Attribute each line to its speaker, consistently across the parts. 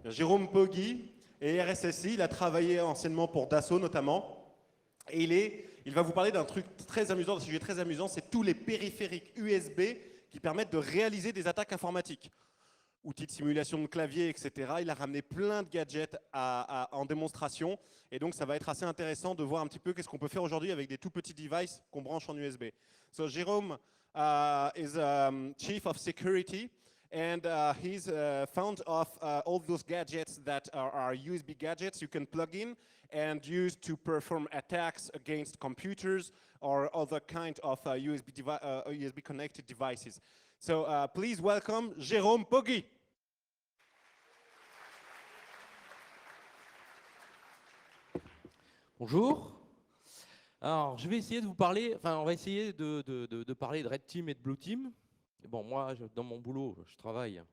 Speaker 1: Jérôme Poggi est RSSI, il a travaillé anciennement pour Dassault notamment, et il va vous parler d'un truc très amusant, d'un sujet très amusant, c'est tous les périphériques USB qui permettent de réaliser des attaques informatiques. Outils de simulation de clavier, etc. Il a ramené plein de gadgets en démonstration, et donc ça va être assez intéressant de voir un petit peu qu'est-ce qu'on peut faire aujourd'hui avec des tout petits devices qu'on branche en USB. So Jérôme is Chief of Security, and he's fond of all those gadgets that are USB gadgets you can plug in and use to perform attacks against computers or other kind of USB connected devices. So please welcome Jérôme Poggi.
Speaker 2: Bonjour. Alors, je vais essayer de vous parler, enfin, on va essayer de parler de Red Team et de Blue Team. Bon, moi, dans mon boulot, je travaille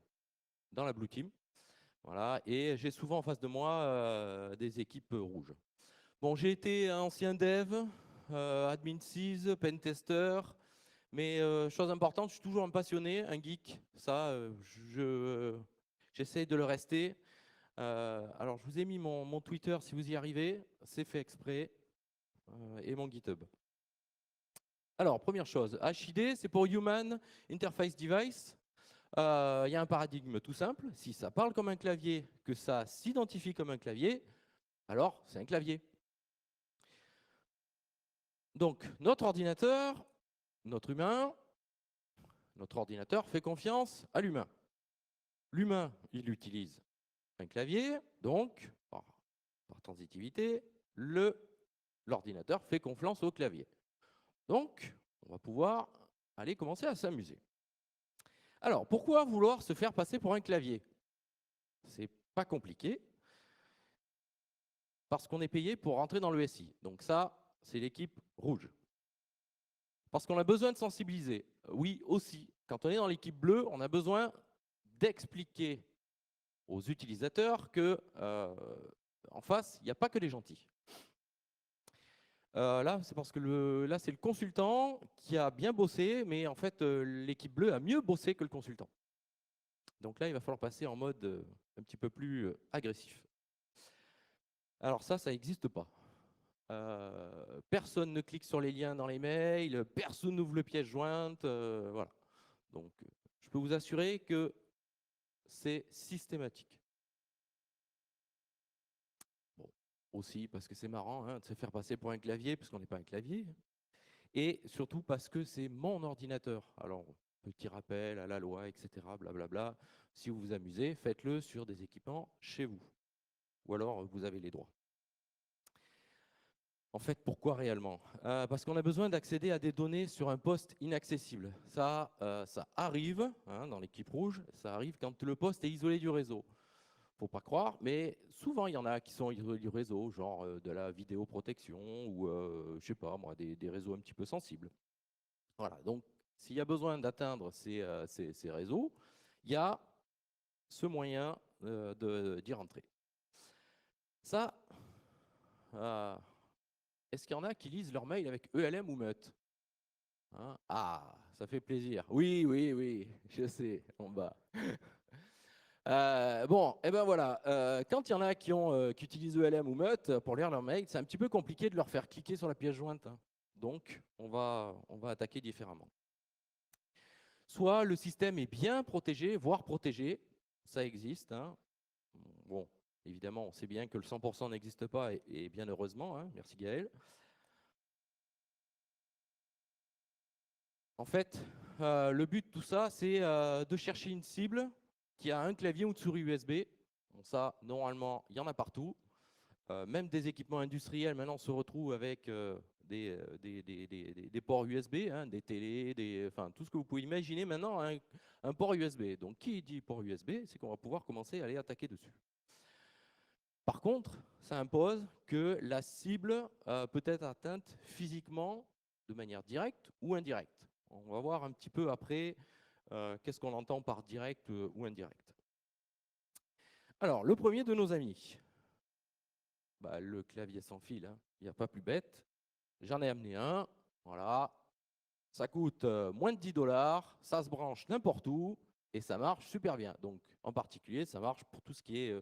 Speaker 2: dans la Blue Team. Voilà, et j'ai souvent en face de moi des équipes rouges. Bon, j'ai été ancien dev, admin 6, pen tester, mais chose importante, je suis toujours un passionné, un geek. Ça, j'essaie de le rester. Alors, je vous ai mis mon Twitter si vous y arrivez, c'est fait exprès, et mon GitHub. Alors, première chose, HID, c'est pour Human Interface Device. Il y a un paradigme tout simple. Si ça parle comme un clavier, que ça s'identifie comme un clavier, alors c'est un clavier. Donc, notre ordinateur, notre humain, notre ordinateur fait confiance à l'humain. L'humain, il utilise un clavier, donc, par transitivité, l'ordinateur fait confiance au clavier. Donc, on va pouvoir aller commencer à s'amuser. Alors, pourquoi vouloir se faire passer pour un clavier? C'est pas compliqué, parce qu'on est payé pour rentrer dans le SI. Donc ça, c'est l'équipe rouge. Parce qu'on a besoin de sensibiliser. Oui, aussi. Quand on est dans l'équipe bleue, on a besoin d'expliquer aux utilisateurs que en face, il n'y a pas que des gentils. Là, c'est parce que là, c'est le consultant qui a bien bossé, mais en fait, l'équipe bleue a mieux bossé que le consultant. Donc là, il va falloir passer en mode un petit peu plus agressif. Alors ça n'existe pas. Personne ne clique sur les liens dans les mails, personne n'ouvre le pièce jointe, voilà. Donc, je peux vous assurer que c'est systématique. Bon, aussi parce que c'est marrant de se faire passer pour un clavier, puisqu'on n'est pas un clavier. Et surtout parce que c'est mon ordinateur. Alors, petit rappel à la loi, etc., blablabla. Si vous vous amusez, faites-le sur des équipements chez vous. Ou alors, vous avez les droits. En fait, pourquoi réellement? Parce qu'on a besoin d'accéder à des données sur un poste inaccessible. Ça arrive dans l'équipe rouge, ça arrive quand le poste est isolé du réseau. Faut pas croire, mais souvent il y en a qui sont isolés du réseau, genre de la vidéoprotection ou je sais pas moi, des réseaux un petit peu sensibles. Voilà. Donc, s'il y a besoin d'atteindre ces réseaux, il y a ce moyen d'y rentrer. Ça. Est-ce qu'il y en a qui lisent leur mail avec ELM ou MEUT? Ah, ça fait plaisir. Oui, oui, oui, je sais, en bas. Bon, et ben voilà. Quand il y en a qui utilisent ELM ou MEUT pour lire leur mail, c'est un petit peu compliqué de leur faire cliquer sur la pièce jointe. Donc, on va attaquer différemment. Soit le système est bien protégé, voire protégé, ça existe. Bon, évidemment, on sait bien que le 100% n'existe pas, et bien heureusement. Merci Gaël. En fait, le but de tout ça, c'est de chercher une cible qui a un clavier ou une souris USB. Bon, ça, normalement, il y en a partout. Même des équipements industriels, maintenant, se retrouvent avec des ports USB, des télés, enfin, tout ce que vous pouvez imaginer maintenant, un port USB. Donc, qui dit port USB, c'est qu'on va pouvoir commencer à aller attaquer dessus. Par contre, ça impose que la cible peut être atteinte physiquement de manière directe ou indirecte. On va voir un petit peu après qu'est-ce qu'on entend par direct ou indirect. Alors, le premier de nos amis, le clavier sans fil, il n'y a pas plus bête. J'en ai amené un, voilà. Ça coûte moins de $10, ça se branche n'importe où, Et ça marche super bien. Donc, en particulier, ça marche pour tout ce qui est,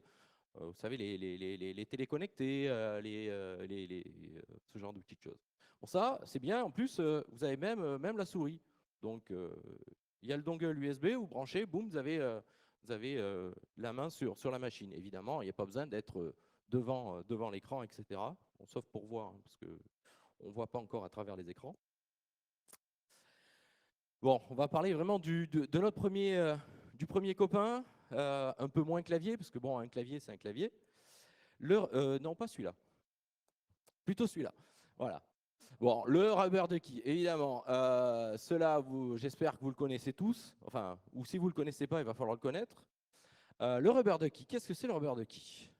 Speaker 2: vous savez, les téléconnectés, ce genre de petites choses. Bon, ça, c'est bien. En plus, vous avez même la souris. Donc, il y a le dongle USB, vous branchez, boum, vous avez la main sur la machine. Évidemment, il n'y a pas besoin d'être devant l'écran, etc. Bon, sauf pour voir, hein, parce qu'on ne voit pas encore à travers les écrans. Bon, on va parler vraiment de notre du premier copain, un peu moins clavier, parce que bon, un clavier, c'est un clavier. Non, pas celui-là. Plutôt celui-là. Voilà. Bon, le Rubber Ducky, évidemment, cela, j'espère que vous le connaissez tous. Enfin, ou si vous ne le connaissez pas, il va falloir le connaître. Le Rubber Ducky, qu'est-ce que c'est le Rubber Ducky?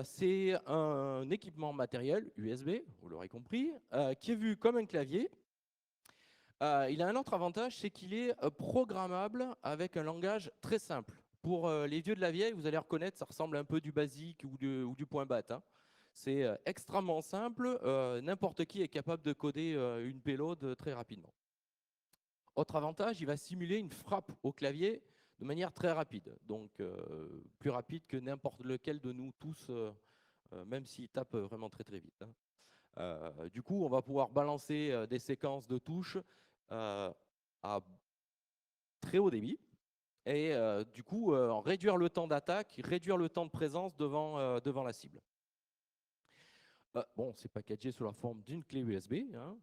Speaker 2: C'est un équipement matériel USB, vous l'aurez compris, qui est vu comme un clavier. Il a un autre avantage, c'est qu'il est programmable avec un langage très simple. Pour les vieux de la vieille, vous allez reconnaître, ça ressemble un peu du basique ou du point bat. Hein. C'est extrêmement simple, n'importe qui est capable de coder une payload très rapidement. Autre avantage, il va simuler une frappe au clavier de manière très rapide, donc plus rapide que n'importe lequel de nous tous, même s'il tape vraiment très très vite. Hein. Du coup, on va pouvoir balancer des séquences de touches à très haut débit et du coup réduire le temps d'attaque, réduire le temps de présence devant la cible. Bon, c'est packagé sous la forme d'une clé USB. Hein.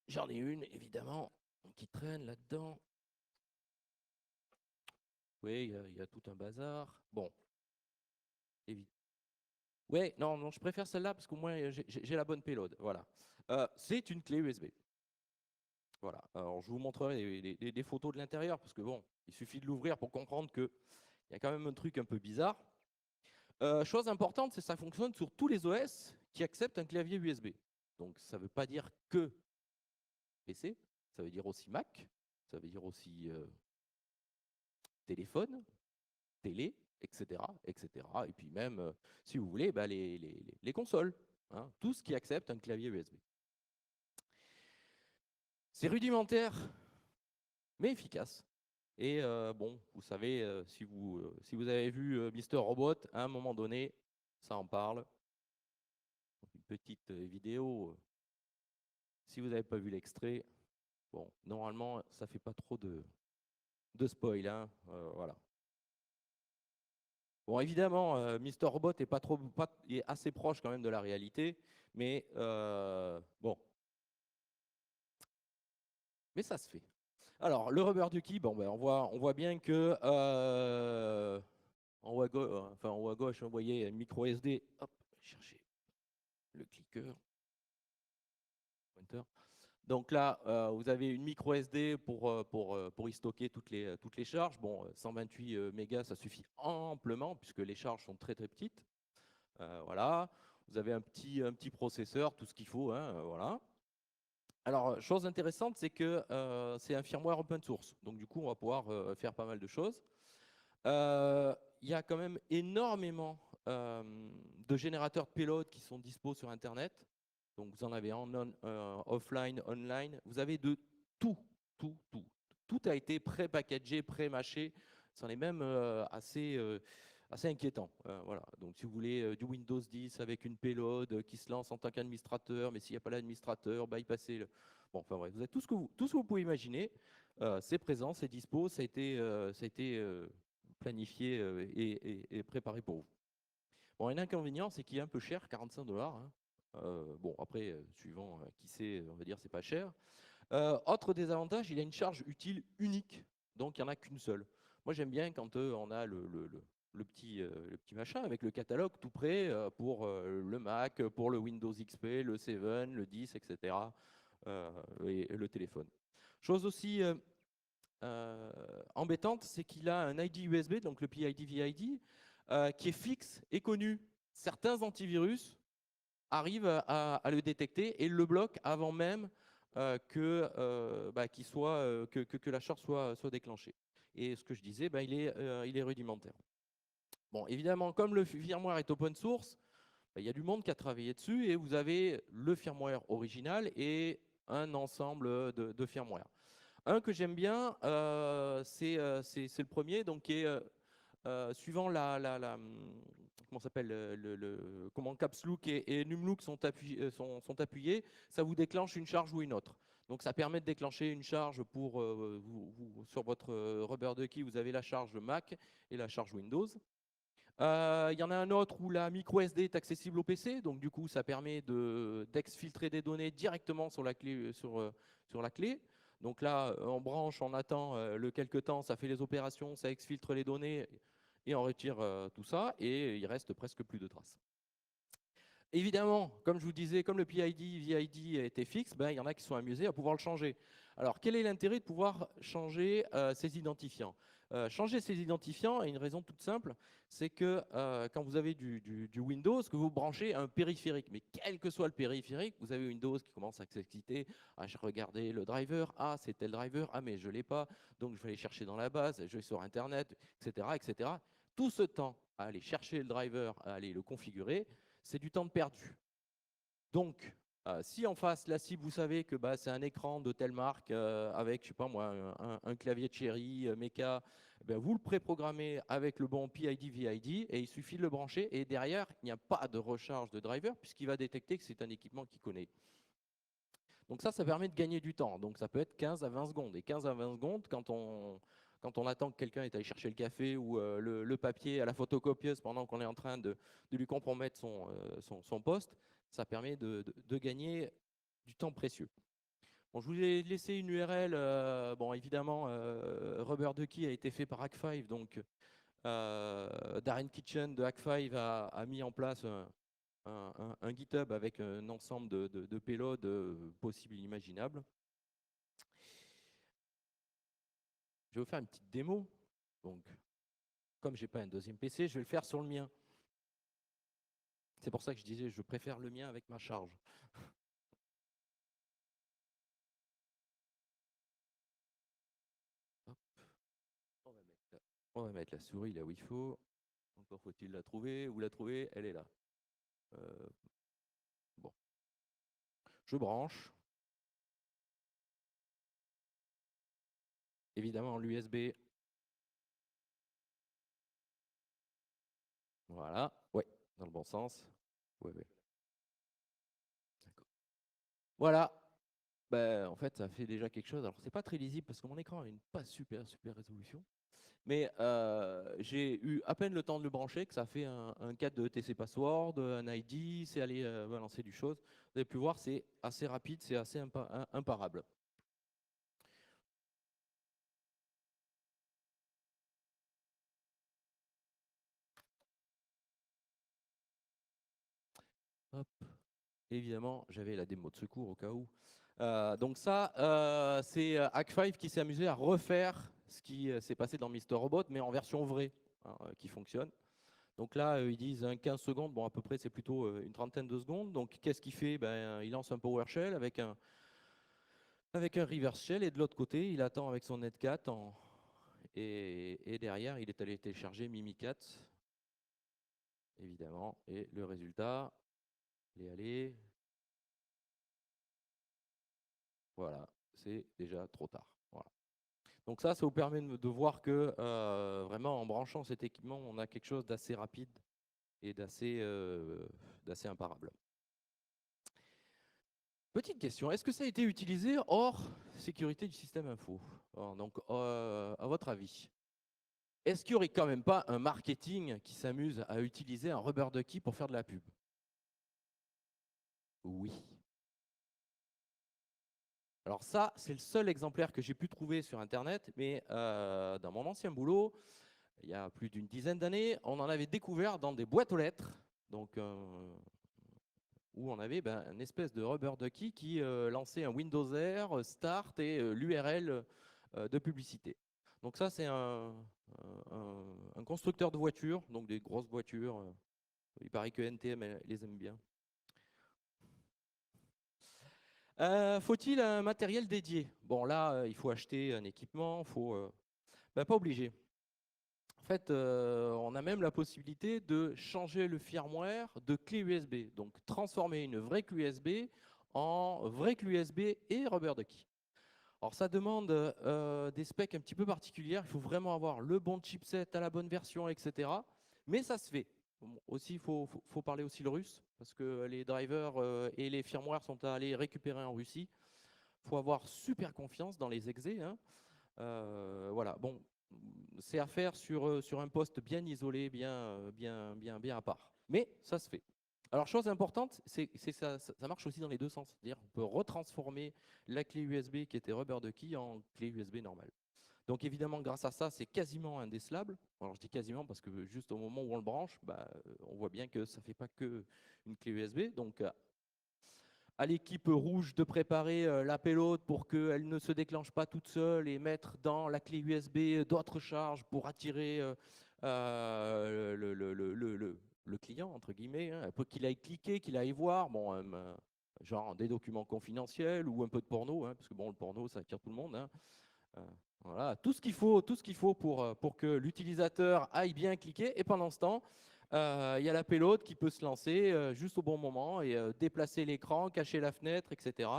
Speaker 2: J'en ai une, évidemment, qui traîne là-dedans. Oui, il y a tout un bazar. Bon, évidemment. Oui, non, je préfère celle-là parce qu'au moins j'ai la bonne payload. Voilà. C'est une clé USB. Voilà. Alors, je vous montrerai des photos de l'intérieur parce que bon, il suffit de l'ouvrir pour comprendre qu'il y a quand même un truc un peu bizarre. Chose importante, c'est que ça fonctionne sur tous les OS qui acceptent un clavier USB. Donc, ça ne veut pas dire que PC, ça veut dire aussi Mac, ça veut dire aussi téléphone, télé, etc., etc. Et puis même, si vous voulez, bah, les consoles, hein, tout ce qui accepte un clavier USB. C'est rudimentaire, mais efficace. Et bon, vous savez, si vous avez vu Mister Robot, à un moment donné, ça en parle. Une petite vidéo. Si vous n'avez pas vu l'extrait, bon, normalement, ça ne fait pas trop de spoil. Hein, voilà. Bon, évidemment, Mister Robot est assez proche quand même de la réalité, mais bon. Mais ça se fait. Alors, le Rubber Ducky, bon, ben, on voit bien que en haut à gauche, vous voyez un micro SD. Hop, chercher le clicker. Pointer. Donc là, vous avez une micro SD pour y stocker toutes les charges. Bon, 128 mégas, ça suffit amplement puisque les charges sont très très petites. Voilà. Vous avez un petit processeur, tout ce qu'il faut. Hein, voilà. Alors, chose intéressante, c'est que c'est un firmware open source. Donc, du coup, on va pouvoir faire pas mal de choses. Il y a quand même énormément de générateurs de payload qui sont dispo sur Internet. Donc, vous en avez offline, online. Vous avez de tout, tout, tout. Tout a été pré-packagé, pré-mâché. C'en est même assez inquiétant. Voilà. Donc, si vous voulez du Windows 10 avec une payload qui se lance en tant qu'administrateur, mais s'il n'y a pas l'administrateur, bypasser le... Bon, enfin bref, vous avez tout ce que vous pouvez imaginer. C'est présent, c'est dispo, ça a été planifié et préparé pour vous. Bon, un inconvénient, c'est qu'il est un peu cher, 45 $. Hein. Bon, après, suivant qui c'est, on va dire c'est pas cher. Autre désavantage, il a une charge utile unique, donc il n'y en a qu'une seule. Moi, j'aime bien quand on a le petit machin avec le catalogue tout prêt pour le Mac, pour le Windows XP, le 7, le 10, etc. Et le téléphone. Chose aussi embêtante, c'est qu'il a un ID USB, donc le PID-VID, qui est fixe et connu. Certains antivirus arrivent à le détecter et le bloquent avant même que la charge soit déclenchée. Et ce que je disais, il est rudimentaire. Bon, évidemment, comme le firmware est open source, il y a du monde qui a travaillé dessus et vous avez le firmware original et un ensemble de firmware. Un que j'aime bien, c'est le premier, donc qui est suivant comment s'appelle comment Caps Lock et Num Lock sont appuyés, ça vous déclenche une charge ou une autre. Donc ça permet de déclencher une charge pour sur votre Rubber Ducky, vous avez la charge Mac et la charge Windows. Il y en a un autre où la micro SD est accessible au PC, donc du coup ça permet d'exfiltrer des données directement sur la clé, sur la clé. Donc là, on branche, on attend le quelques temps, ça fait les opérations, ça exfiltre les données et on retire tout ça et il reste presque plus de traces. Évidemment, comme je vous disais, comme le PID, VID était fixe, ben, il y en a qui sont amusés à pouvoir le changer. Alors, quel est l'intérêt de pouvoir changer ces identifiants? Changer ces identifiants, a une raison toute simple, c'est que quand vous avez du Windows, que vous branchez un périphérique, mais quel que soit le périphérique, vous avez Windows qui commence à s'exciter, ah, j'ai regardé le driver, ah c'est tel driver, ah mais je ne l'ai pas, donc je vais aller chercher dans la base, je vais sur Internet, etc., etc. Tout ce temps à aller chercher le driver, à aller le configurer, c'est du temps perdu. Donc, si en face, la cible, vous savez que c'est un écran de telle marque avec, je sais pas moi, un clavier de Cherry, Mecha, vous le préprogrammez avec le bon PID, VID et il suffit de le brancher. Et derrière, il n'y a pas de recharge de driver puisqu'il va détecter que c'est un équipement qu'il connaît. Donc ça permet de gagner du temps. Donc ça peut être 15 à 20 secondes. Et 15 à 20 secondes, quand on attend que quelqu'un est allé chercher le café ou le papier à la photocopieuse pendant qu'on est en train de lui compromettre son poste, ça permet de gagner du temps précieux. Bon, je vous ai laissé une URL. Bon, évidemment, Rubber Ducky a été fait par Hack5. Donc, Darren Kitchen de Hack5 a mis en place un GitHub avec un ensemble de payloads possibles et imaginables. Je vais vous faire une petite démo. Donc, comme je n'ai pas un deuxième PC, je vais le faire sur le mien. C'est pour ça que je disais, je préfère le mien avec ma charge. Hop. On va mettre la souris là où il faut. Encore faut-il la trouver. Vous la trouvez, elle est là. Bon. Je branche. Évidemment, l'USB. Voilà. Ouais, dans le bon sens. Ouais. D'accord. Voilà. En fait, ça fait déjà quelque chose. Alors, c'est pas très lisible parce que mon écran a une pas super résolution. Mais j'ai eu à peine le temps de le brancher que ça fait un cadre de TC Password, un ID, c'est aller balancer du chose. Vous avez pu voir, c'est assez rapide, c'est assez imparable. Hop. Évidemment, j'avais la démo de secours au cas où. Donc ça, c'est Hack5 qui s'est amusé à refaire ce qui s'est passé dans Mr. Robot, mais en version vraie, hein, qui fonctionne. Donc là, ils disent 15 secondes, bon à peu près c'est plutôt une trentaine de secondes. Donc qu'est-ce qu'il fait? Il lance un PowerShell avec un reverse shell et de l'autre côté, il attend avec son netcat et derrière, il est allé télécharger Mimikat, évidemment, et le résultat, il est allé. Voilà, c'est déjà trop tard. Voilà. Donc ça vous permet de voir que vraiment en branchant cet équipement, on a quelque chose d'assez rapide et d'assez imparable. Petite question, est-ce que ça a été utilisé hors sécurité du système info? Donc, à votre avis, est-ce qu'il n'y aurait quand même pas un marketing qui s'amuse à utiliser un Rubber Ducky pour faire de la pub? Oui. Alors ça, c'est le seul exemplaire que j'ai pu trouver sur Internet, mais dans mon ancien boulot, il y a plus d'une dizaine d'années, on en avait découvert dans des boîtes aux lettres, donc, où on avait une espèce de Rubber Ducky qui lançait un Windows R, Start et l'URL de publicité. Donc ça, c'est un constructeur de voitures, donc des grosses voitures. Il paraît que NTM les aime bien. Faut-il un matériel dédié? Bon, là, il faut acheter un équipement, pas obligé. En fait, on a même la possibilité de changer le firmware de clé USB, donc transformer une vraie clé USB en vraie clé USB et Rubber Ducky. Alors ça demande des specs un petit peu particulières. Il faut vraiment avoir le bon chipset à la bonne version, etc. Mais ça se fait. Bon, aussi, il faut parler aussi le russe parce que les drivers et les firmware sont à aller récupérer en Russie. Il faut avoir super confiance dans les exés, hein. Voilà. Bon, c'est à faire sur un poste bien isolé, bien à part. Mais ça se fait. Alors, chose importante, c'est que ça marche aussi dans les deux sens. C'est-à-dire qu'on peut retransformer la clé USB qui était rubber ducky en clé USB normale. Donc évidemment, grâce à ça, c'est quasiment indécelable. Alors je dis quasiment parce que juste au moment où on le branche, on voit bien que ça ne fait pas que une clé USB. Donc à l'équipe rouge de préparer la payload pour qu'elle ne se déclenche pas toute seule et mettre dans la clé USB d'autres charges pour attirer le client, entre guillemets, hein, pour qu'il aille cliquer, qu'il aille voir, bon, genre des documents confidentiels ou un peu de porno, hein, parce que bon, le porno, ça attire tout le monde, hein. Voilà, tout ce qu'il faut pour que l'utilisateur aille bien cliquer. Et pendant ce temps, il y a la payload qui peut se lancer juste au bon moment et déplacer l'écran, cacher la fenêtre, etc.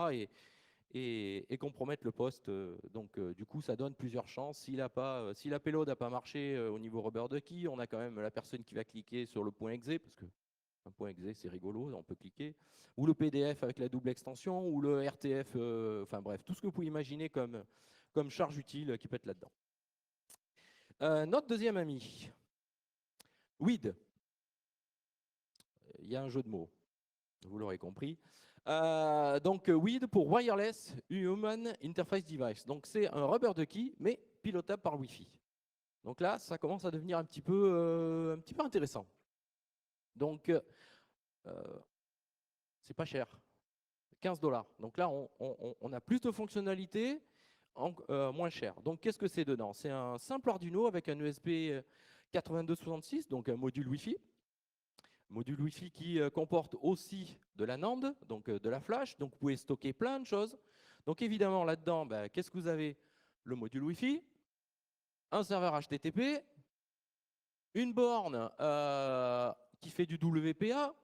Speaker 2: Et compromettre le poste. Donc, du coup, ça donne plusieurs chances. Si la payload n'a pas marché au niveau rubber ducky, on a quand même la personne qui va cliquer sur le point exe, parce que un point exe, c'est rigolo, on peut cliquer. Ou le PDF avec la double extension, ou le RTF, enfin bref, tout ce que vous pouvez imaginer comme charge utile qui peut être là-dedans. Notre deuxième ami, WID. Il y a un jeu de mots, vous l'aurez compris. Donc WID pour Wireless Human Interface Device. Donc c'est un rubber ducky, mais pilotable par Wi-Fi. Donc là, ça commence à devenir un petit peu intéressant. Donc, c'est pas cher, 15 $. Donc là, on a plus de fonctionnalités, moins cher. Donc qu'est-ce que c'est dedans? C'est un simple Arduino avec un USB 8266, donc un module Wi-Fi. Module Wi-Fi qui comporte aussi de la NAND, donc de la flash. Donc vous pouvez stocker plein de choses. Donc évidemment, là-dedans, qu'est-ce que vous avez? Le module Wi-Fi, un serveur HTTP, une borne qui fait du WPA.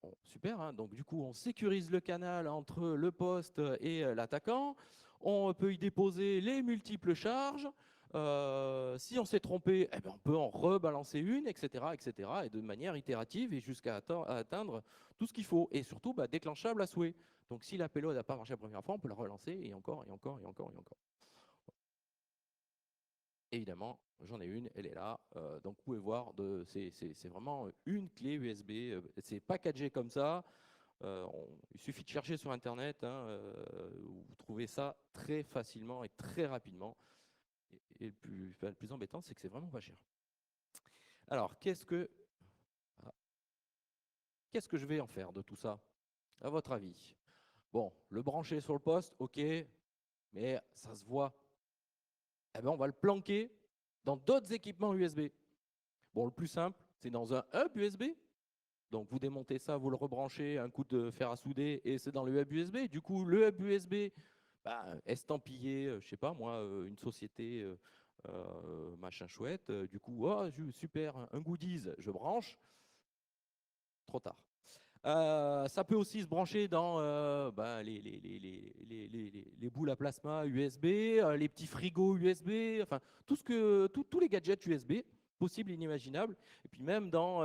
Speaker 2: Bon, super, hein. Donc du coup, on sécurise le canal entre le poste et l'attaquant. On peut y déposer les multiples charges. Si on s'est trompé, eh ben, on peut en rebalancer une, etc., etc., et de manière itérative et jusqu'à atteindre tout ce qu'il faut. Et surtout, déclenchable à souhait. Donc si la payload n'a pas marché la première fois, on peut la relancer et encore, et encore, et encore, et encore. Évidemment, j'en ai une, elle est là. Donc vous pouvez voir, c'est vraiment une clé USB. C'est packagé comme ça. Il suffit de chercher sur Internet, hein, vous trouvez ça très facilement et très rapidement. Et le plus embêtant, c'est que c'est vraiment pas cher. Alors, ah, qu'est-ce que je vais en faire de tout ça, à votre avis? Bon, le brancher sur le poste, ok, mais ça se voit. Eh ben, on va le planquer dans d'autres équipements USB. Bon, le plus simple, c'est dans un hub USB. Donc, vous démontez ça, vous le rebranchez, un coup de fer à souder, et c'est dans le hub USB. Du coup, le hub USB, estampillé, je ne sais pas moi, une société machin chouette. Du coup, oh, super, un goodies, je branche. Trop tard. Ça peut aussi se brancher dans les boules à plasma USB, les petits frigos USB, enfin tous les gadgets USB possibles et inimaginables. Et puis même dans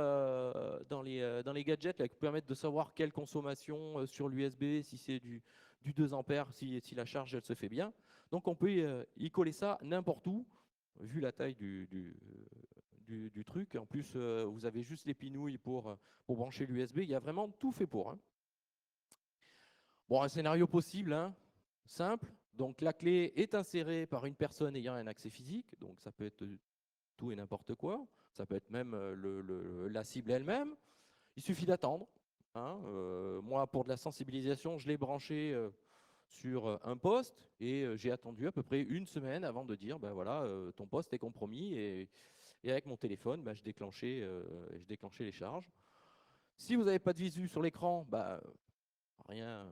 Speaker 2: les gadgets là, qui permettent de savoir quelle consommation sur l'USB, si c'est du 2 ampères, si la charge elle se fait bien. Donc on peut y coller ça n'importe où, vu la taille du truc. En plus, vous avez juste les pinouilles pour brancher l'USB. Il y a vraiment tout fait pour, hein. Bon, un scénario possible, hein, simple. Donc la clé est insérée par une personne ayant un accès physique. Donc ça peut être tout et n'importe quoi. Ça peut être même la cible elle-même. Il suffit d'attendre, hein. Moi, pour de la sensibilisation, je l'ai branché sur un poste et j'ai attendu à peu près une semaine avant de dire, voilà, ton poste est compromis. Et avec mon téléphone, je déclenchais les charges. Si vous n'avez pas de visu sur l'écran, rien,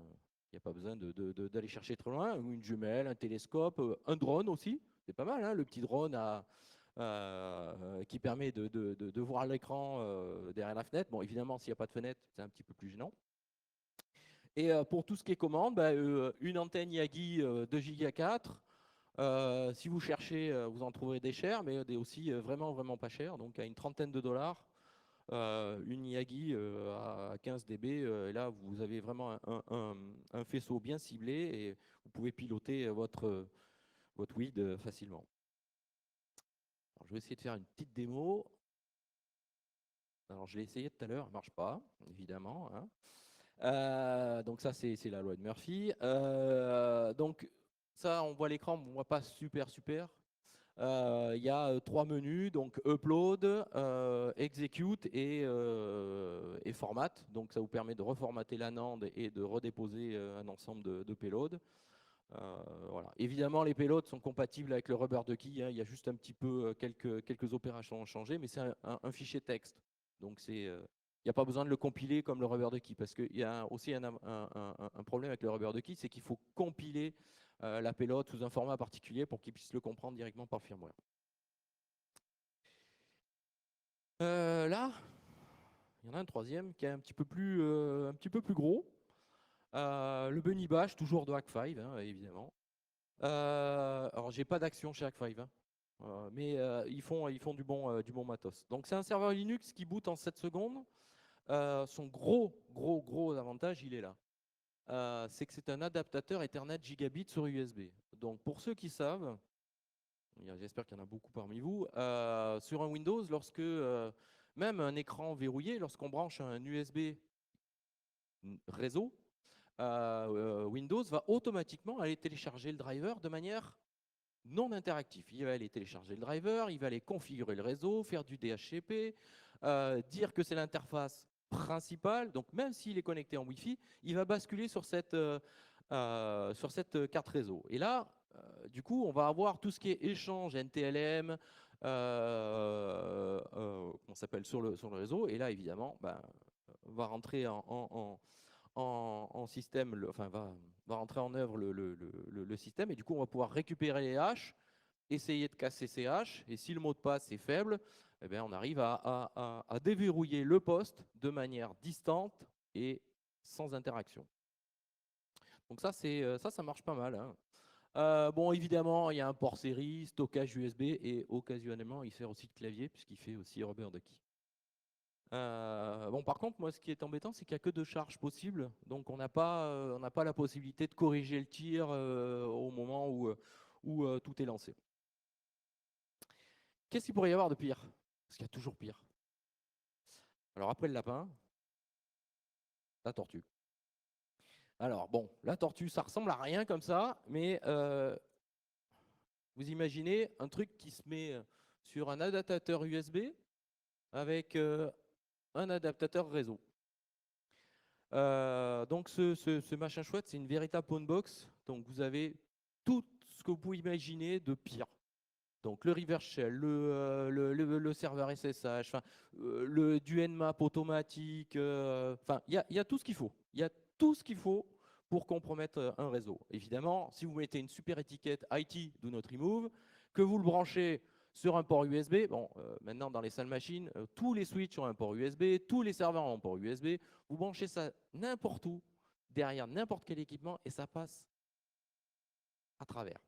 Speaker 2: il n'y a pas besoin d'aller chercher trop loin. Une jumelle, un télescope, un drone aussi, c'est pas mal, hein, le petit drone qui permet de voir l'écran derrière la fenêtre. Bon, évidemment, s'il n'y a pas de fenêtre, c'est un petit peu plus gênant. Et pour tout ce qui est commande, une antenne Yagi 2 Go 4. Si vous cherchez, vous en trouverez des chers, mais des aussi vraiment, vraiment pas chers, donc à une trentaine de dollars. Une Yagi à 15 dB, et là vous avez vraiment un faisceau bien ciblé et vous pouvez piloter votre WID facilement. Alors, je vais essayer de faire une petite démo. Alors je l'ai essayé tout à l'heure, elle ne marche pas, évidemment, hein. Donc ça c'est la loi de Murphy. Donc ça on voit l'écran, on ne voit pas super. Il y a 3 menus, donc upload, execute et format. Donc ça vous permet de reformater la NAND et de redéposer un ensemble de payloads. Voilà. Évidemment, les payloads sont compatibles avec le rubber ducky, hein. Il y a juste un petit peu quelques opérations à changer, mais c'est un fichier texte. Donc il n'y a pas besoin de le compiler comme le rubber ducky, parce qu'il y a aussi un problème avec le rubber ducky, c'est qu'il faut compiler la payload sous un format particulier pour qu'il puisse le comprendre directement par le firmware. Là, il y en a un troisième qui est un petit peu plus gros. Le Bunny Bash, toujours de Hack5, hein, évidemment. Alors, j'ai pas d'action chez Hack5, hein, mais ils font du bon matos. Donc, c'est un serveur Linux qui boot en 7 secondes. Son gros avantage, il est là. C'est que c'est un adaptateur Ethernet gigabit sur USB. Donc, pour ceux qui savent, j'espère qu'il y en a beaucoup parmi vous, sur un Windows, lorsque même un écran verrouillé, lorsqu'on branche un USB réseau, Windows va automatiquement aller télécharger le driver de manière non interactive. Il va aller télécharger le driver, il va aller configurer le réseau, faire du DHCP, dire que c'est l'interface principale. Donc même s'il est connecté en Wi-Fi, il va basculer sur cette carte réseau. Et là, du coup, on va avoir tout ce qui est échange NTLM, on s'appelle sur le réseau. Et là, évidemment, va rentrer en système, va rentrer en œuvre le système. Et du coup, on va pouvoir récupérer les haches, essayer de casser ces haches. Et si le mot de passe est faible, eh bien, on arrive à déverrouiller le poste de manière distante et sans interaction. Donc ça marche pas mal, hein. Bon, évidemment, il y a un port série, stockage USB et occasionnellement, il sert aussi de clavier puisqu'il fait aussi rubber ducky. Bon, par contre, moi, ce qui est embêtant, c'est qu'il n'y a que 2 charges possibles. Donc, on n'a pas la possibilité de corriger le tir au moment où tout est lancé. Qu'est-ce qu'il pourrait y avoir de pire? Parce qu'il y a toujours pire. Alors, après le lapin, la tortue. Alors, bon, la tortue, ça ressemble à rien comme ça, mais vous imaginez un truc qui se met sur un adaptateur USB avec un adaptateur réseau. Donc, ce machin chouette, c'est une véritable phonebox. Donc, vous avez tout ce que vous pouvez imaginer de pire. Donc, le reverse shell, le serveur SSH, du Nmap automatique. Il y a tout ce qu'il faut. Il y a tout ce qu'il faut pour compromettre un réseau. Évidemment, si vous mettez une super étiquette IT do not remove, que vous le branchez sur un port USB, bon, maintenant dans les salles machines, tous les switches ont un port USB, tous les serveurs ont un port USB, vous branchez ça n'importe où, derrière n'importe quel équipement, et ça passe à travers.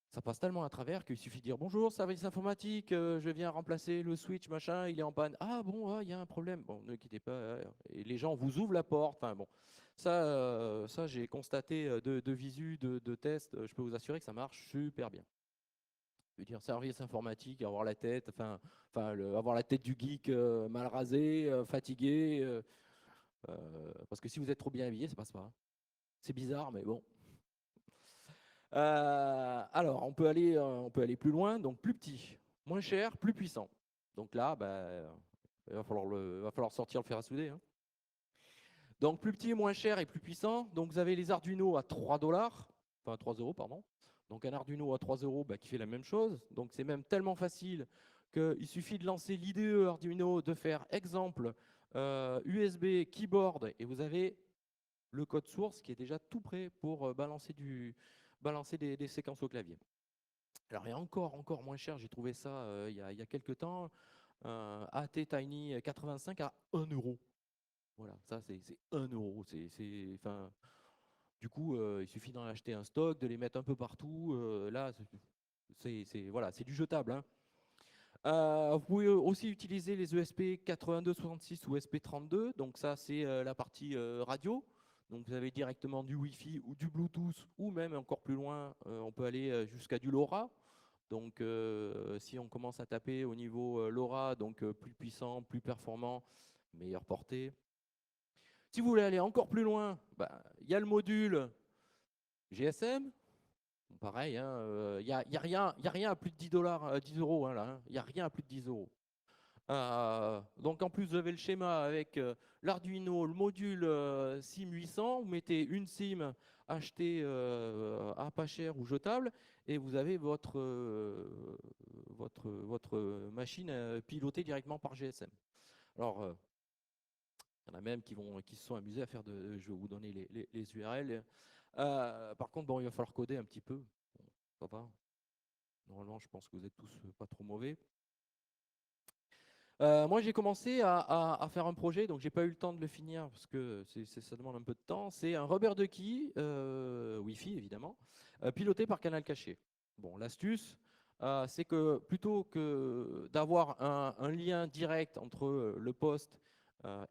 Speaker 2: Ça passe tellement à travers qu'il suffit de dire bonjour, service informatique, je viens remplacer le switch, machin, il est en panne. Ah bon, il y a un problème. Bon, ne quittez pas. Et les gens vous ouvrent la porte. Enfin bon, ça j'ai constaté de visu, de test. Je peux vous assurer que ça marche super bien. Je veux dire, service informatique, avoir la tête, avoir la tête du geek mal rasée, fatigué. Parce que si vous êtes trop bien habillé, ça passe pas. C'est bizarre, mais bon. Alors, on peut aller plus loin, donc plus petit, moins cher, plus puissant. Donc là, il va falloir sortir le fer à souder, hein. Donc plus petit, moins cher et plus puissant. Donc vous avez les Arduino à 3 dollars, enfin 3 euros, pardon. Donc un Arduino à 3 euros qui fait la même chose. Donc c'est même tellement facile qu'il suffit de lancer l'IDE Arduino, de faire exemple USB, keyboard, et vous avez le code source qui est déjà tout prêt pour balancer des séquences au clavier. Alors, il y a encore moins cher, j'ai trouvé ça il y a quelques temps, AT Tiny 85 à 1 euro. Voilà, ça c'est 1 euro. Enfin, du coup, il suffit d'en acheter un stock, de les mettre un peu partout. Là, voilà, c'est du jetable, hein. Vous pouvez aussi utiliser les ESP 8266 ou SP32. Donc ça, c'est la partie radio. Donc vous avez directement du Wi-Fi ou du Bluetooth, ou même encore plus loin, on peut aller jusqu'à du LoRa. Donc si on commence à taper au niveau LoRa, donc plus puissant, plus performant, meilleure portée. Si vous voulez aller encore plus loin, il y a le module GSM. Pareil, il hein, y a rien à plus de 10 dollars, 10 euros, hein, là. Hein. Il n'y a rien à plus de 10 euros. Donc en plus, vous avez le schéma avec l'Arduino, le module SIM 800. Vous mettez une SIM achetée à pas cher ou jetable, et vous avez votre machine pilotée directement par GSM. Alors, il y en a même qui se sont amusés à faire je vais vous donner les URL. Par contre, bon, il va falloir coder un petit peu. Bon, ça va. Normalement, je pense que vous êtes tous pas trop mauvais. Moi, j'ai commencé à faire un projet, donc j'ai pas eu le temps de le finir parce que ça demande un peu de temps. C'est un Rubber Ducky, Wi-Fi évidemment, piloté par canal caché. Bon, l'astuce, c'est que plutôt que d'avoir un lien direct entre le poste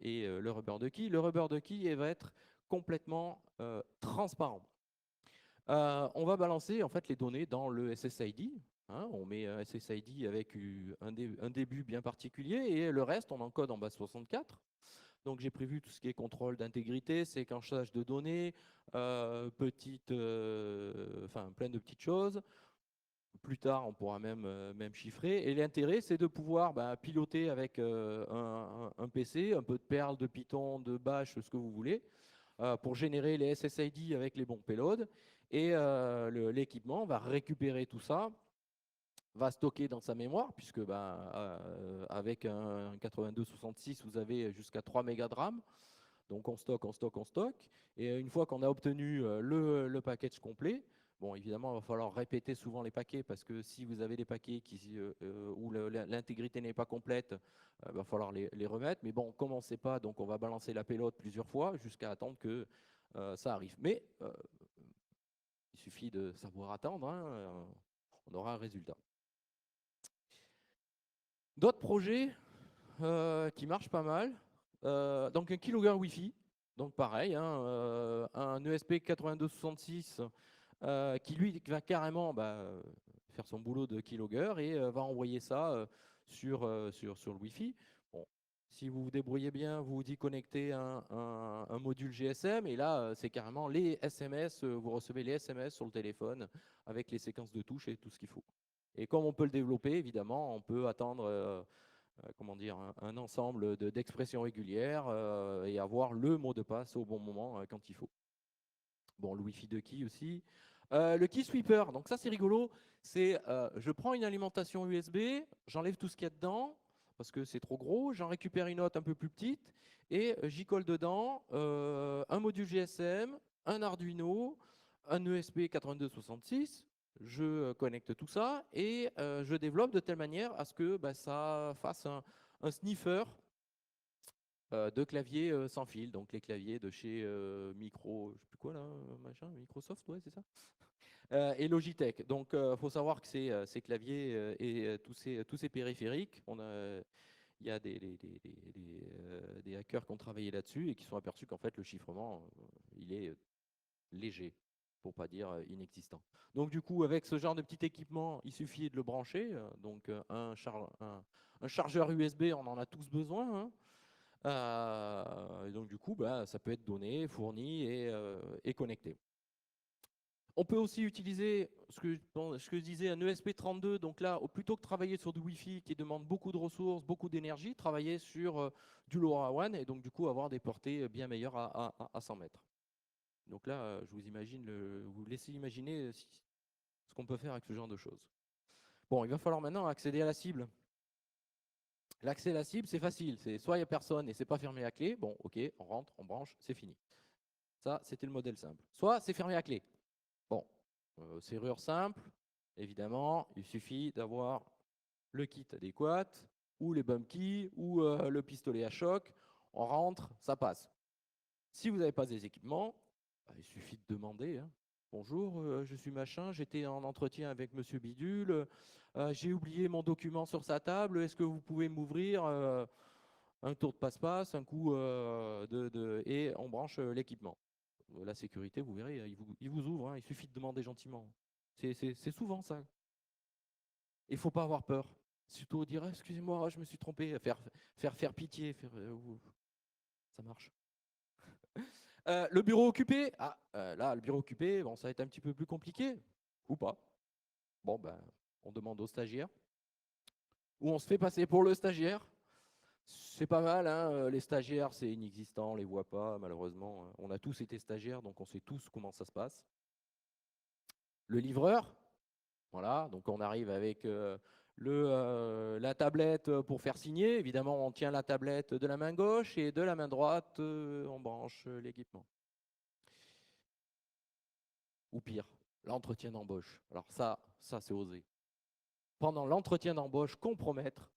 Speaker 2: et le Rubber Ducky va être complètement transparent. On va balancer en fait les données dans le SSID. Hein, on met un SSID avec un début bien particulier et le reste on encode en base 64. Donc j'ai prévu tout ce qui est contrôle d'intégrité, séquençage de données, plein de petites choses. Plus tard, on pourra même chiffrer. Et l'intérêt, c'est de pouvoir piloter avec un PC, un peu de Perl, de Python, de Bash, ce que vous voulez, pour générer les SSID avec les bons payloads. Et l'équipement va récupérer tout ça, va stocker dans sa mémoire, puisque avec un 8266, vous avez jusqu'à 3 mégas de RAM. Donc on stocke. Et une fois qu'on a obtenu le package complet, bon, évidemment, il va falloir répéter souvent les paquets, parce que si vous avez des paquets où l'intégrité n'est pas complète, il va falloir les remettre. Mais bon, comme on ne sait pas, donc on va balancer la payload plusieurs fois jusqu'à attendre que ça arrive. Mais il suffit de savoir attendre, hein, on aura un résultat. D'autres projets qui marchent pas mal. Donc un keylogger Wi-Fi. Donc pareil, hein, un ESP 8266 qui lui va carrément faire son boulot de keylogger et va envoyer ça sur le Wi-Fi. Bon, si vous vous débrouillez bien, vous y connectez un module GSM et là, c'est carrément les SMS, vous recevez les SMS sur le téléphone avec les séquences de touches et tout ce qu'il faut. Et comme on peut le développer, évidemment, on peut attendre un ensemble d'expressions régulières et avoir le mot de passe au bon moment quand il faut. Bon, le Wi-Fi de key aussi. Le key sweeper, donc ça c'est rigolo, c'est je prends une alimentation USB, j'enlève tout ce qu'il y a dedans, parce que c'est trop gros, j'en récupère une autre un peu plus petite, et j'y colle dedans un module GSM, un Arduino, un ESP 8266, je connecte tout ça, et je développe de telle manière à ce que ça fasse un sniffer de claviers sans fil, donc les claviers de chez je sais plus quoi là, Microsoft, ouais, c'est ça. Et Logitech. Donc, il faut savoir que ces claviers et tous ces périphériques, il y a des hackers qui ont travaillé là-dessus et qui sont aperçus qu'en fait le chiffrement, il est léger, pour pas dire inexistant. Donc du coup, avec ce genre de petit équipement, il suffit de le brancher. Donc un chargeur USB, on en a tous besoin. Hein. Et donc du coup, ça peut être donné, fourni et connecté. On peut aussi utiliser ce que je disais, un ESP32. Donc là, plutôt que travailler sur du Wi-Fi qui demande beaucoup de ressources, beaucoup d'énergie, travailler sur du LoRaWAN et donc du coup avoir des portées bien meilleures à 100 mètres. Donc là, je vous laissez imaginer ce qu'on peut faire avec ce genre de choses. Bon, il va falloir maintenant accéder à la cible. L'accès à la cible, c'est facile. C'est soit il n'y a personne et c'est pas fermé à clé. Bon, ok, on rentre, on branche, c'est fini. Ça, c'était le modèle simple. Soit c'est fermé à clé. Bon, serrure simple, évidemment, il suffit d'avoir le kit adéquat, ou les bump keys, ou le pistolet à choc. on rentre, ça passe. Si vous n'avez pas des équipements, il suffit de demander. Hein. Bonjour, je suis machin, j'étais en entretien avec Monsieur Bidule, j'ai oublié mon document sur sa table, est-ce que vous pouvez m'ouvrir un tour de passe-passe, un coup et on branche l'équipement. La sécurité, vous verrez, il vous ouvre, hein, il suffit de demander gentiment. C'est souvent ça. Il ne faut pas avoir peur. Surtout dire, excusez-moi, je me suis trompé, faire pitié, ça marche. Le bureau occupé, là, le bureau occupé, bon, ça va être un petit peu plus compliqué, ou pas. Bon, ben, on demande au stagiaire, ou on se fait passer pour le stagiaire. C'est pas mal, hein, les stagiaires, c'est inexistant, on ne les voit pas, malheureusement. On a tous été stagiaires, donc on sait tous comment ça se passe. Le livreur, voilà, donc on arrive avec la tablette pour faire signer. Évidemment, on tient la tablette de la main gauche et de la main droite, on branche l'équipement. Ou pire, l'entretien d'embauche. Alors ça c'est osé. Pendant l'entretien d'embauche, compromettre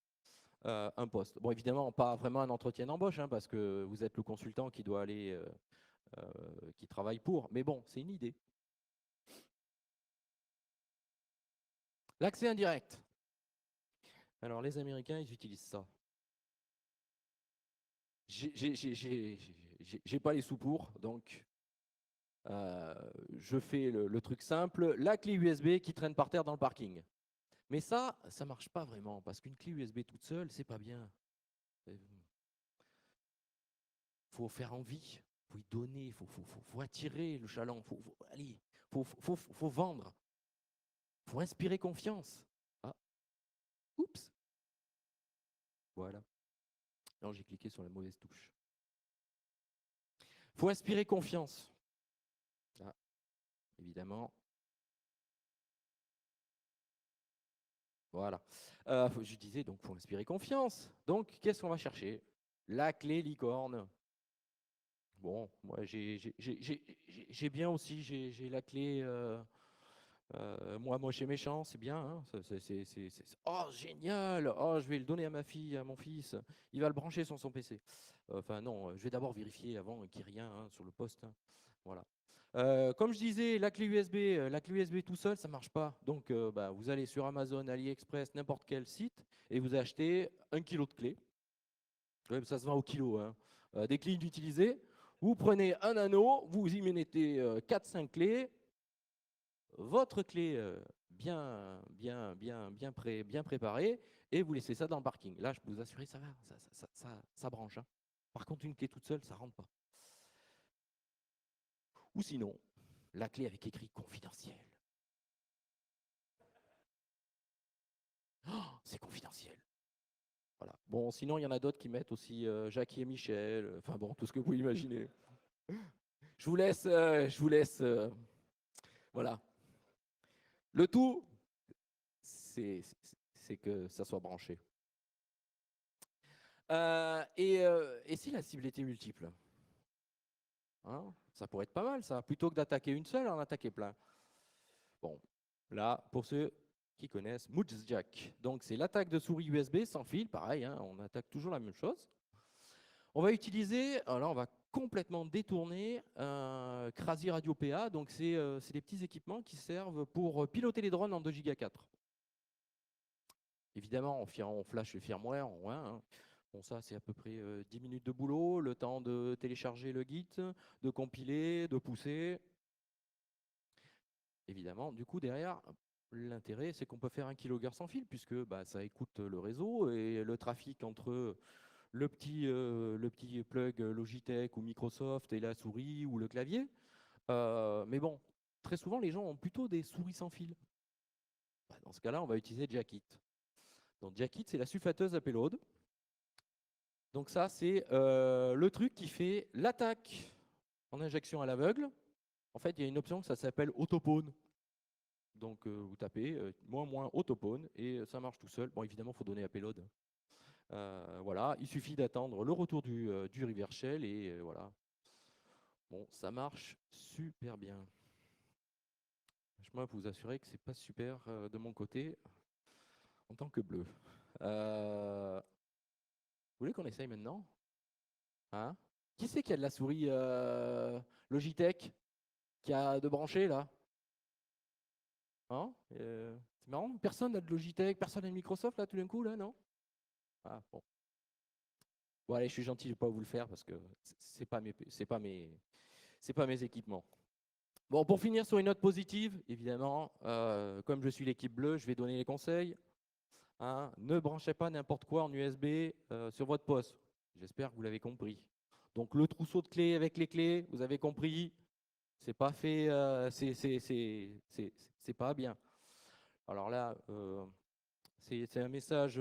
Speaker 2: un poste. Bon, évidemment, pas vraiment un entretien d'embauche, hein, parce que vous êtes le consultant qui doit aller, qui travaille pour. Mais bon, c'est une idée. L'accès indirect. Alors, les Américains, ils utilisent ça. J'ai pas les sous pour, donc je fais le truc simple. La clé USB qui traîne par terre dans le parking. Mais ça marche pas vraiment, parce qu'une clé USB toute seule, c'est pas bien. Faut faire envie, faut y donner, faut attirer le chaland, faut vendre, faut inspirer confiance. Ah, oups, voilà. Non, j'ai cliqué sur la mauvaise touche. Faut inspirer confiance. Ah, évidemment. Voilà. Je disais donc, faut inspirer confiance. Donc, qu'est-ce qu'on va chercher? La clé licorne. Bon, moi, j'ai bien aussi, j'ai la clé. Moi, chez Méchant, c'est bien. Hein, oh, génial! Oh, je vais le donner à ma fille, à mon fils. Il va le brancher sur son PC. Enfin, non, je vais d'abord vérifier avant qu'il n'y ait rien hein, sur le poste. Hein. Voilà. Comme je disais, la clé USB tout seul, ça ne marche pas. Donc, vous allez sur Amazon, AliExpress, n'importe quel site, et vous achetez 1 kilo de clés. Ouais, ça se vend au kilo. Hein. Des clés inutilisées. Vous prenez un anneau, vous y mettez 4-5 clés. Votre clé bien préparée, et vous laissez ça dans le parking. Là, je peux vous assurer, ça va, ça branche. Hein. Par contre, une clé toute seule, ça ne rentre pas. Ou sinon, la clé avec écrit confidentiel. Oh, c'est confidentiel. Voilà. Bon, sinon, il y en a d'autres qui mettent aussi Jackie et Michel, enfin bon, tout ce que vous imaginez. Je vous laisse, voilà. Le tout, c'est que ça soit branché. Et si la cible était multiple hein, ça pourrait être pas mal, ça. Plutôt que d'attaquer une seule, en attaquer plein. Bon, là, pour ceux qui connaissent, Mudzjack. Donc, c'est l'attaque de souris USB sans fil. Pareil, hein, on attaque toujours la même chose. On va utiliser, alors on va complètement détourner un Crasi Radio PA. Donc, c'est des petits équipements qui servent pour piloter les drones en 2 Go 4. Évidemment, on flash le firmware en 1. Hein. Bon, ça, c'est à peu près 10 minutes de boulot, le temps de télécharger le Git, de compiler, de pousser. Évidemment, du coup, derrière, l'intérêt, c'est qu'on peut faire 1 kHz sans fil, puisque ça écoute le réseau et le trafic entre le petit plug Logitech ou Microsoft et la souris ou le clavier. Mais bon, très souvent, les gens ont plutôt des souris sans fil. Dans ce cas-là, on va utiliser Jackit. Donc, Jackit, c'est la sulfateuse à payload. Donc ça, c'est le truc qui fait l'attaque en injection à l'aveugle. En fait, il y a une option que ça s'appelle autopone. Donc vous tapez moins autopone et ça marche tout seul. Bon, évidemment, il faut donner à payload. Voilà, il suffit d'attendre le retour du reverse shell et voilà. Bon, ça marche super bien. Je peux vous assurer que c'est pas super de mon côté en tant que bleu. Vous voulez qu'on essaye maintenant? Hein? Qui c'est qui a de la souris Logitech qui a de brancher là? Hein? C'est marrant, personne n'a de Logitech, personne n'a de Microsoft là tout d'un coup là, non? Ah, bon. Bon allez, je suis gentil, je ne vais pas vous le faire parce que c'est pas mes équipements. Bon, pour finir sur une note positive, évidemment, comme je suis l'équipe bleue, je vais donner les conseils. Hein, ne branchez pas n'importe quoi en USB sur votre poste. J'espère que vous l'avez compris. Donc le trousseau de clés avec les clés, vous avez compris, c'est pas fait, c'est pas bien. Alors là, c'est un message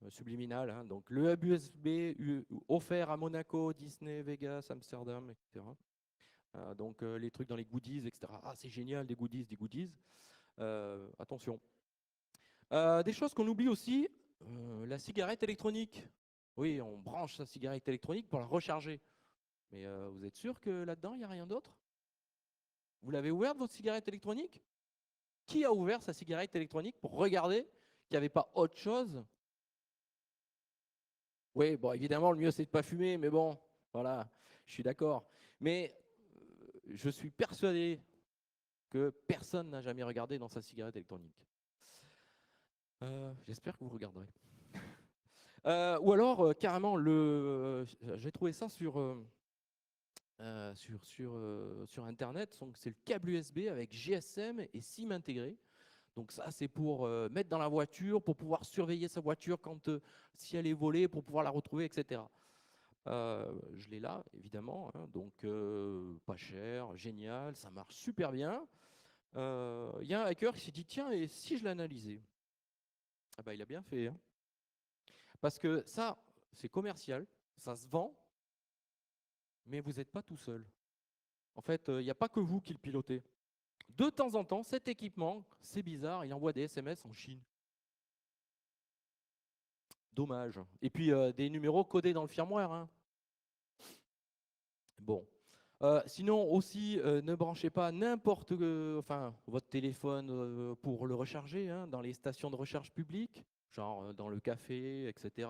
Speaker 2: subliminal. Hein. Donc le hub USB offert à Monaco, Disney, Vegas, Amsterdam, etc. Donc les trucs dans les goodies, etc. Ah, c'est génial, des goodies, des goodies. Attention. Des choses qu'on oublie aussi, la cigarette électronique. Oui, on branche sa cigarette électronique pour la recharger. Mais vous êtes sûr que là-dedans, il n'y a rien d'autre? Vous l'avez ouverte, votre cigarette électronique? Qui a ouvert sa cigarette électronique pour regarder qu'il n'y avait pas autre chose? Oui, bon, évidemment, le mieux, c'est de ne pas fumer, mais bon, voilà, je suis d'accord. Mais je suis persuadé que personne n'a jamais regardé dans sa cigarette électronique. J'espère que vous regarderez. Ou alors, carrément, j'ai trouvé ça sur Internet. C'est le câble USB avec GSM et SIM intégré. Donc ça, c'est pour mettre dans la voiture, pour pouvoir surveiller sa voiture quand si elle est volée, pour pouvoir la retrouver, etc. Je l'ai là, évidemment. Hein, donc pas cher, génial, ça marche super bien. Il y a un hacker qui s'est dit, tiens, et si je l'analysais? Ah bah, il a bien fait. Hein. Parce que ça, c'est commercial, ça se vend, mais vous n'êtes pas tout seul. En fait, il n'y a pas que vous qui le pilotez. De temps en temps, cet équipement, c'est bizarre, il envoie des SMS en Chine. Dommage. Et puis, des numéros codés dans le firmware. Hein. Bon. Sinon, aussi, ne branchez pas n'importe votre téléphone pour le recharger hein, dans les stations de recharge publiques, genre dans le café, etc.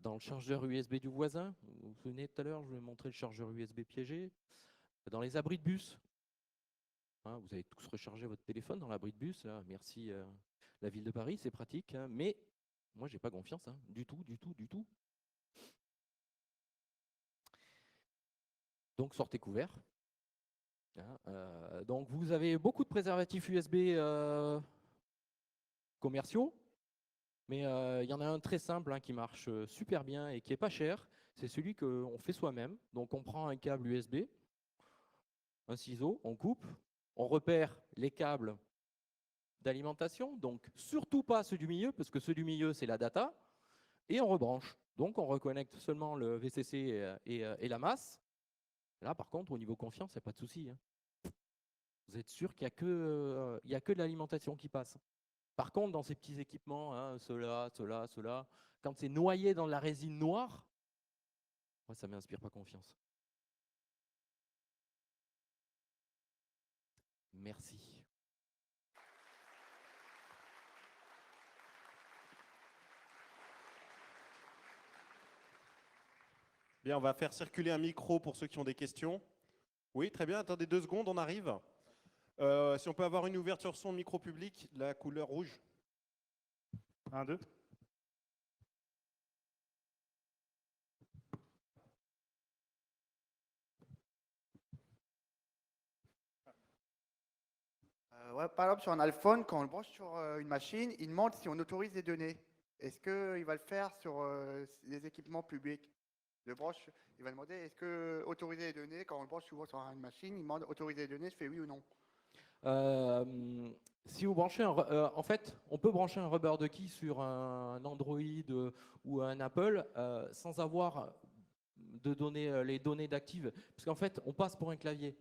Speaker 2: Dans le chargeur USB du voisin. Vous vous souvenez tout à l'heure, je vous ai montré le chargeur USB piégé. Dans les abris de bus. Hein, vous avez tous rechargé votre téléphone dans l'abri de bus. Là. Merci la ville de Paris, c'est pratique. Hein, mais moi, j'ai pas confiance. Hein, du tout, du tout, du tout. Donc, sortez couverts. Hein, donc, vous avez beaucoup de préservatifs USB commerciaux. Mais il y en a un très simple hein, qui marche super bien et qui est pas cher. C'est celui qu'on fait soi-même. Donc, on prend un câble USB, un ciseau, on coupe, on repère les câbles d'alimentation, donc surtout pas ceux du milieu, parce que ceux du milieu, c'est la data, et on rebranche. Donc, on reconnecte seulement le VCC et la masse. Là, par contre, au niveau confiance, il n'y a pas de souci. Hein. Vous êtes sûr qu'il n'y a que de l'alimentation qui passe. Par contre, dans ces petits équipements, hein, ceux-là, quand c'est noyé dans la résine noire, moi, ça ne m'inspire pas confiance. Merci.
Speaker 1: Bien, on va faire circuler un micro pour ceux qui ont des questions. Oui, très bien. Attendez 2 secondes, on arrive. Si on peut avoir une ouverture son micro public, la couleur rouge. 1, 2.
Speaker 3: Ouais, par exemple, sur un iPhone, quand on le branche sur une machine, il demande si on autorise les données. Est-ce qu'il va le faire sur les équipements publics? Le branche, il va demander est-ce que autoriser les données, quand on le branche souvent sur une machine, il demande autoriser les données, je fais oui ou non.
Speaker 2: Si vous branchez en fait, on peut brancher un rubber ducky sur un Android ou un Apple sans avoir de données, les données d'active, parce qu'en fait, on passe pour un clavier.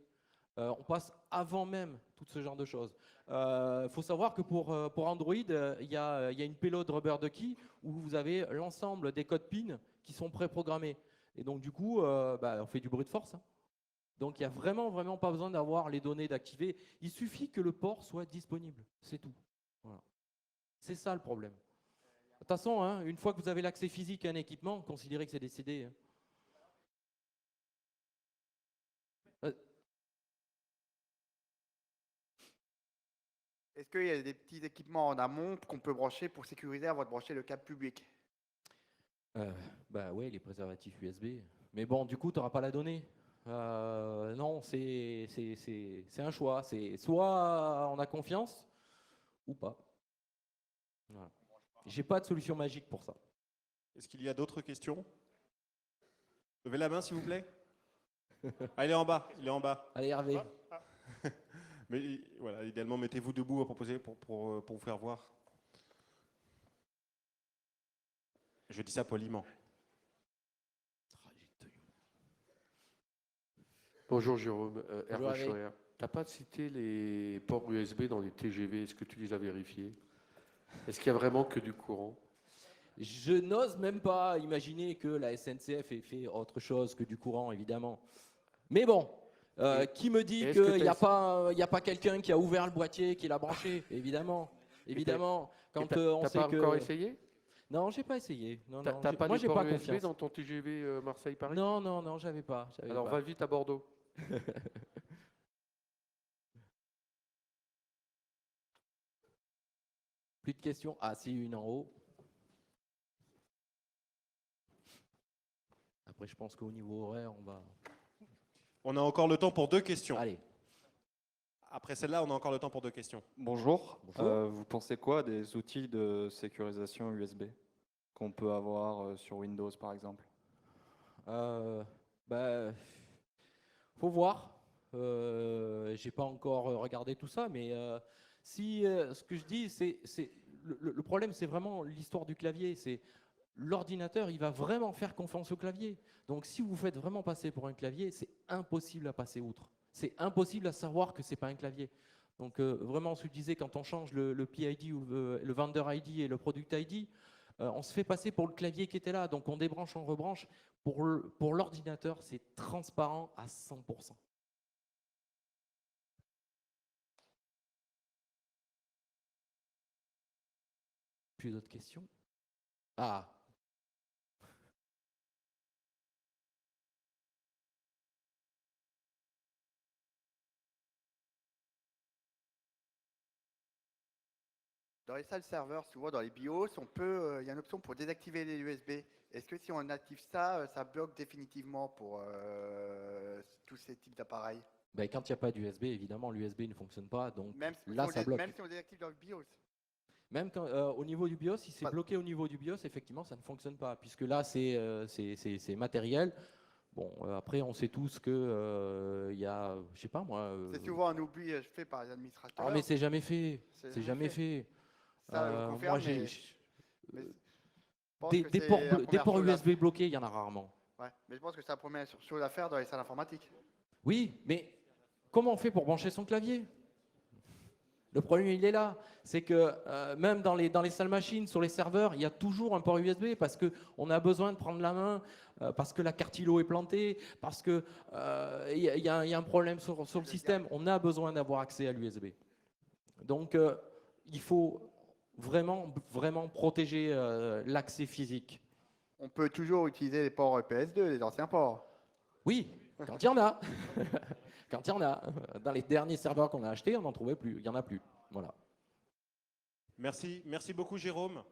Speaker 2: On passe avant même tout ce genre de choses. Il faut savoir que pour Android, il y a une payload rubber ducky où vous avez l'ensemble des codes PIN qui sont préprogrammés. Et donc, du coup, on fait du brute force. Hein. Donc, il n'y a vraiment pas besoin d'avoir les données d'activer. Il suffit que le port soit disponible. C'est tout. Voilà. C'est ça le problème. toute façon, hein, une fois que vous avez l'accès physique à un équipement, considérez que c'est décidé. Hein.
Speaker 3: Est-ce qu'il y a des petits équipements en amont qu'on peut brancher pour sécuriser avant de brancher le câble public?
Speaker 2: Bah ouais, les préservatifs USB. Mais bon, du coup, tu n'auras pas la donnée. Non, c'est un choix. C'est soit on a confiance ou pas. Voilà. J'ai pas de solution magique pour ça.
Speaker 1: Est-ce qu'il y a d'autres questions? Levez la main, s'il vous plaît. Ah, il est en bas. Il est en bas.
Speaker 2: Allez, Hervé.
Speaker 1: Mais voilà, idéalement, mettez-vous debout à proposer pour vous faire voir. Je dis ça poliment.
Speaker 4: Bonjour Jérôme, Hervé
Speaker 2: Hervé.
Speaker 4: Scheuer. Tu n'as pas cité les ports USB dans les TGV, est-ce que tu les as vérifiés? Est-ce qu'il y a vraiment que du courant?
Speaker 2: Je n'ose même pas imaginer que la SNCF ait fait autre chose que du courant, évidemment. Mais bon, qui me dit
Speaker 4: est-ce que
Speaker 2: qu'il n'y
Speaker 4: t'as-
Speaker 2: a pas quelqu'un qui a ouvert le boîtier, qui l'a branché? Évidemment. Évidemment. Quand on
Speaker 4: T'as
Speaker 2: sait
Speaker 4: pas
Speaker 2: que...
Speaker 4: encore essayé?
Speaker 2: Non, j'ai pas essayé. Non, non,
Speaker 4: T'as pas
Speaker 2: moi,
Speaker 4: les
Speaker 2: j'ai
Speaker 4: ports
Speaker 2: pas
Speaker 4: USB
Speaker 2: confiance.
Speaker 4: dans ton TGV Marseille-Paris?
Speaker 2: Non, non, non, j'avais pas.
Speaker 4: Alors va vite à Bordeaux.
Speaker 2: Plus de questions? Ah, si, une en haut. Après, je pense qu'au niveau horaire, on va...
Speaker 1: On a encore le temps pour 2 questions.
Speaker 2: Allez.
Speaker 1: Après celle-là, on a encore le temps pour 2 questions.
Speaker 5: Bonjour.
Speaker 2: Bonjour.
Speaker 5: Vous pensez quoi des outils de sécurisation USB qu'on peut avoir sur Windows, par exemple?
Speaker 2: Faut voir. J'ai pas encore regardé tout ça, mais si ce que je dis, c'est le problème, c'est vraiment l'histoire du clavier. C'est l'ordinateur, il va vraiment faire confiance au clavier. Donc, si vous faites vraiment passer pour un clavier, c'est impossible à passer outre. C'est impossible à savoir que c'est pas un clavier. Donc, vraiment, ce que je disais, quand on change le PID ou le vendor ID et le product ID, on se fait passer pour le clavier qui était là. Donc, on débranche, on rebranche. Pour l'ordinateur, c'est transparent à 100%. Plus d'autres questions? Ah,
Speaker 3: Dans les salles serveurs, souvent dans les BIOS, il y a une option pour désactiver les USB. Est-ce que si on active ça, ça bloque définitivement pour tous ces types d'appareils?
Speaker 2: ben, quand il n'y a pas d'USB, évidemment, l'USB ne fonctionne pas. Donc
Speaker 3: Même
Speaker 2: là, ça bloque.
Speaker 3: même si on désactive dans le BIOS.
Speaker 2: Même quand, au niveau du BIOS, si c'est
Speaker 3: Pas-
Speaker 2: bloqué au niveau du BIOS, effectivement, ça ne fonctionne pas, puisque là, c'est matériel. Bon, après, on sait tous que il y a, je sais pas moi.
Speaker 3: C'est souvent un oubli fait par les administrateurs.
Speaker 2: Ah, mais c'est jamais fait. C'est jamais fait.
Speaker 3: Ça, je confirme,
Speaker 2: moi, j'ai
Speaker 3: mais je pense
Speaker 2: des,
Speaker 3: que
Speaker 2: des
Speaker 3: c'est
Speaker 2: ports,
Speaker 3: la
Speaker 2: des
Speaker 3: première
Speaker 2: ports
Speaker 3: chose à-
Speaker 2: USB bloqués, il y en a rarement.
Speaker 3: Ouais, mais je pense que c'est la première chose à faire dans les salles informatiques.
Speaker 2: Oui, mais comment on fait pour brancher son clavier? Le problème, il est là. C'est que même dans les salles machines, sur les serveurs, il y a toujours un port USB parce qu'on a besoin de prendre la main, parce que la carte ILO est plantée, parce qu'il y a un problème sur le système. On a besoin d'avoir accès à l'USB. Donc, il faut vraiment, vraiment protéger l'accès physique.
Speaker 3: On peut toujours utiliser les ports PS2, les anciens ports.
Speaker 2: Oui, quand il y en a. Quand il y en a. Dans les derniers serveurs qu'on a achetés, on n'en trouvait plus. Il n'y en a plus. Voilà.
Speaker 1: Merci beaucoup Jérôme.